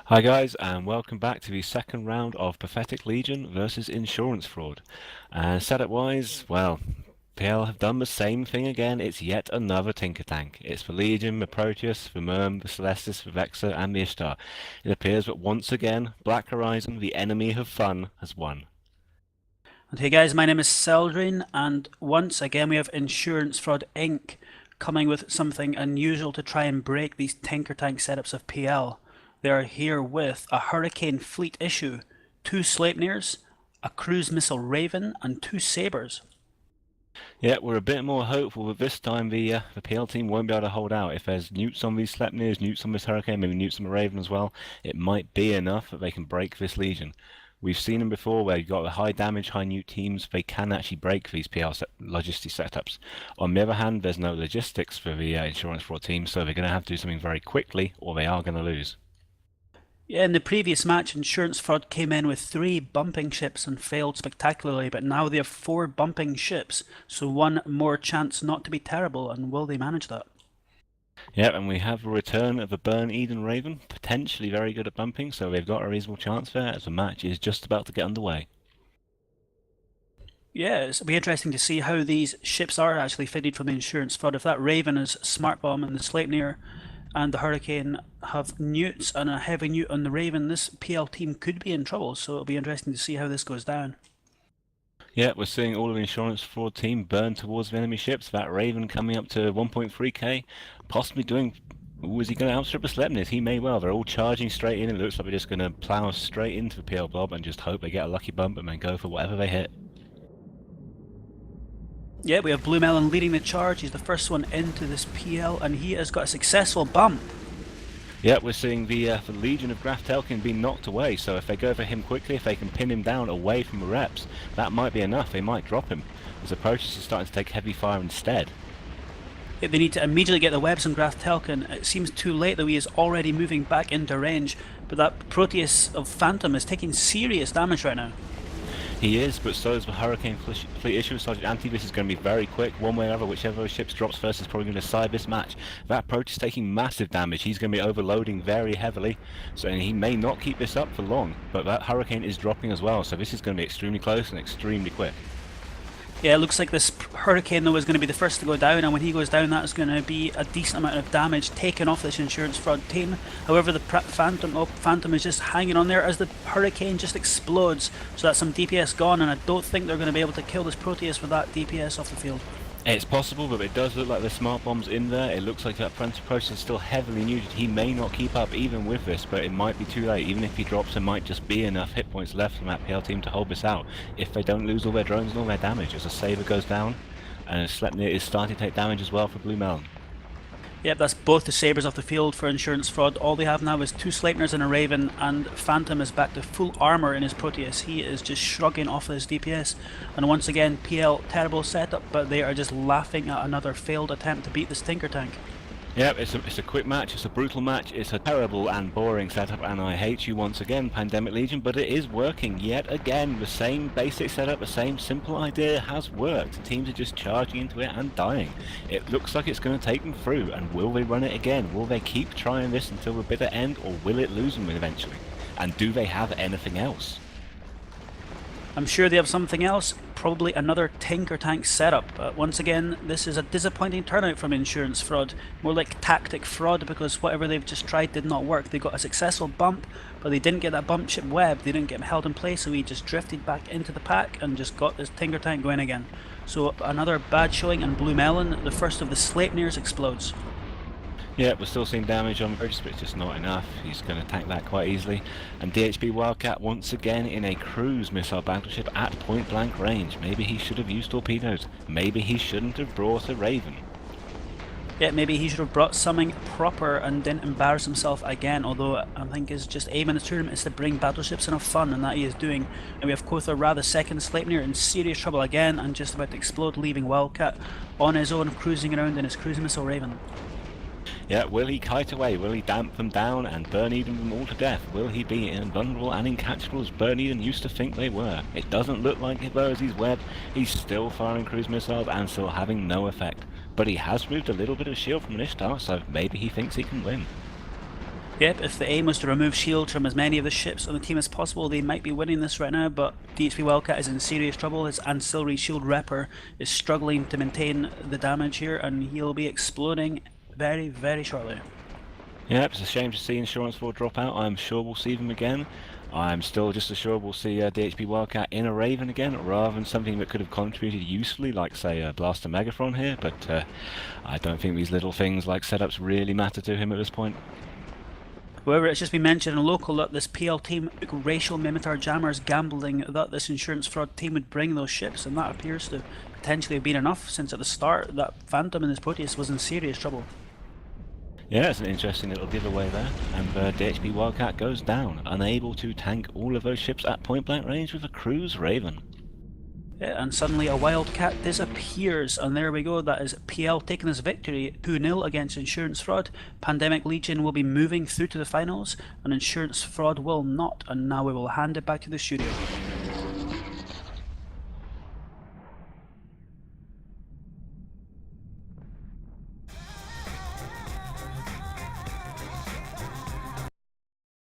Hi guys, and welcome back to the second round of Pathetic Legion versus Insurance Fraud. And setup-wise, well, PL have done the same thing again. It's yet another Tinker Tank. It's the Legion, the Proteus, the Merm, the Celestis, the Vexor, and the Ishtar. It appears that once again, Black Horizon, the enemy of fun, has won. And hey guys, my name is Seldrin, and once again we have Insurance Fraud Inc. coming with something unusual to try and break these Tinker Tank setups of PL. They are here with a Hurricane Fleet issue, 2 Sleipnirs, a Cruise Missile Raven, and 2 Sabres. Yeah, we're a bit more hopeful that this time the PL team won't be able to hold out. If there's nukes on these Sleipnirs, nukes on this Hurricane, maybe nukes on the Raven as well, it might be enough that they can break this Legion. We've seen them before where you've got the high damage, high nuke teams, they can actually break these PL logistics setups. On the other hand, there's no logistics for the Insurance Fraud team, so they're going to have to do something very quickly or they are going to lose. Yeah, in the previous match, Insurance Fraud came in with 3 bumping ships and failed spectacularly, but now they have 4 bumping ships, so one more chance not to be terrible, and will they manage that? Yep, and we have a return of the Burn Eden Raven, potentially very good at bumping, so they've got a reasonable chance there as the match is just about to get underway. Yeah, it'll be interesting to see how these ships are actually fitted from the Insurance Fraud. If that Raven is Smart Bomb and the Sleipnir and the Hurricane have newts and a heavy newt on the Raven, this PL team could be in trouble, so it'll be interesting to see how this goes down. Yeah, we're seeing all of the Insurance Fraud team burn towards the enemy ships. That Raven coming up to 1.3k, possibly doing... Ooh, is he going to outstrip the Sleipnirs? He may well. They're all charging straight in. It looks like they're just going to plow straight into the PL blob and just hope they get a lucky bump and then go for whatever they hit. Yeah, we have Blue Melon leading the charge. He's the first one into this PL, and he has got a successful bump. Yeah, we're seeing the Legion of Graf Telkin being knocked away, so if they go for him quickly, if they can pin him down away from the reps, that might be enough. They might drop him, as the Proteus is starting to take heavy fire instead. Yeah, they need to immediately get the webs on Graf Telkin. It seems too late though, he is already moving back into range, but that Proteus of Phantom is taking serious damage right now. He is, but so is the Hurricane Fleet issue. Sergeant Anti, this is going to be very quick. One way or other, whichever of those ships drops first is probably going to decide this match. That Proteus is taking massive damage. He's going to be overloading very heavily, so he may not keep this up for long, but that Hurricane is dropping as well, so this is going to be extremely close and extremely quick. Yeah, it looks like this Hurricane though is going to be the first to go down, and when he goes down that is going to be a decent amount of damage taken off this Insurance Fraud team. However, the Phantom is just hanging on there as the Hurricane just explodes, so that's some DPS gone, and I don't think they're going to be able to kill this Proteus with that DPS off the field. It's possible, but it does look like the smart bomb's in there. It looks like that Proteus is still heavily neutered. He may not keep up even with this, but it might be too late. Even if he drops, there might just be enough hit points left from that PL team to hold this out. If they don't lose all their drones and all their damage, as a Saber goes down, and Sleipnir is starting to take damage as well for Blue Melon. Yep, that's both the Sabres off the field for Insurance Fraud. All they have now is 2 Sleipnirs and a Raven, and Phantom is back to full armour in his Proteus. He is just shrugging off his DPS. And once again, PL, terrible setup, but they are just laughing at another failed attempt to beat this Tinker Tank. Yep, it's a quick match, it's a brutal match, it's a terrible and boring setup, and I hate you once again, Pandemic Legion, but it is working yet again. The same basic setup, the same simple idea has worked. The teams are just charging into it and dying. It looks like it's going to take them through, and will they run it again? Will they keep trying this until the bitter end, or will it lose them eventually? And do they have anything else? I'm sure they have something else, probably another Tinker Tank setup, but once again, this is a disappointing turnout from Insurance Fraud. More like tactic fraud, because whatever they've just tried did not work. They got a successful bump, but they didn't get that bump ship web, they didn't get him held in place, so he just drifted back into the pack and just got this Tinker Tank going again. So another bad showing, and Blue Melon, the first of the Sleipnirs, explodes. Yeah, we're still seeing damage on Bridge, but it's just not enough. He's going to tank that quite easily. And DHB Wildcat once again in a cruise missile battleship at point blank range. Maybe he should have used torpedoes. Maybe he shouldn't have brought a Raven. Yeah, maybe he should have brought something proper and didn't embarrass himself again, although I think his just aim in the tournament is to bring battleships enough fun, and that he is doing. And we have Kothar Ra, the second Sleipnir, in serious trouble again and just about to explode, leaving Wildcat on his own, cruising around in his cruise missile Raven. Yeah, will he kite away? Will he damp them down and burn Eden them all to death? Will he be invulnerable and incatchable as Burn Eden used to think they were? It doesn't look like it though, as he's webbed. He's still firing cruise missiles and still having no effect. But he has removed a little bit of shield from an Ishtar, so maybe he thinks he can win. Yep, if the aim was to remove shields from as many of the ships on the team as possible, they might be winning this right now, but DHP Wildcat is in serious trouble. His ancillary shield Ripper is struggling to maintain the damage here, and he'll be exploding very, very shortly. Yeah, it's a shame to see Insurance 4 drop out. I'm sure we'll see them again. I'm still just as sure we'll see DHP Wildcat in a Raven again, rather than something that could have contributed usefully, like, say, Blaster Megathron here, but I don't think these little things like setups really matter to him at this point. However, it's just been mentioned in local that this PL team took racial Mimitar jammers gambling that this insurance fraud team would bring those ships, and that appears to potentially have been enough, since at the start that Phantom and his Proteus was in serious trouble. Yeah, it's an interesting little giveaway there, and DHP Wildcat goes down, unable to tank all of those ships at point blank range with a cruise Raven. Yeah, and suddenly a Wildcat disappears, and there we go. That is PL taking his victory 2-0 against Insurance Fraud. Pandemic Legion will be moving through to the finals, and Insurance Fraud will not. And now we will hand it back to the studio.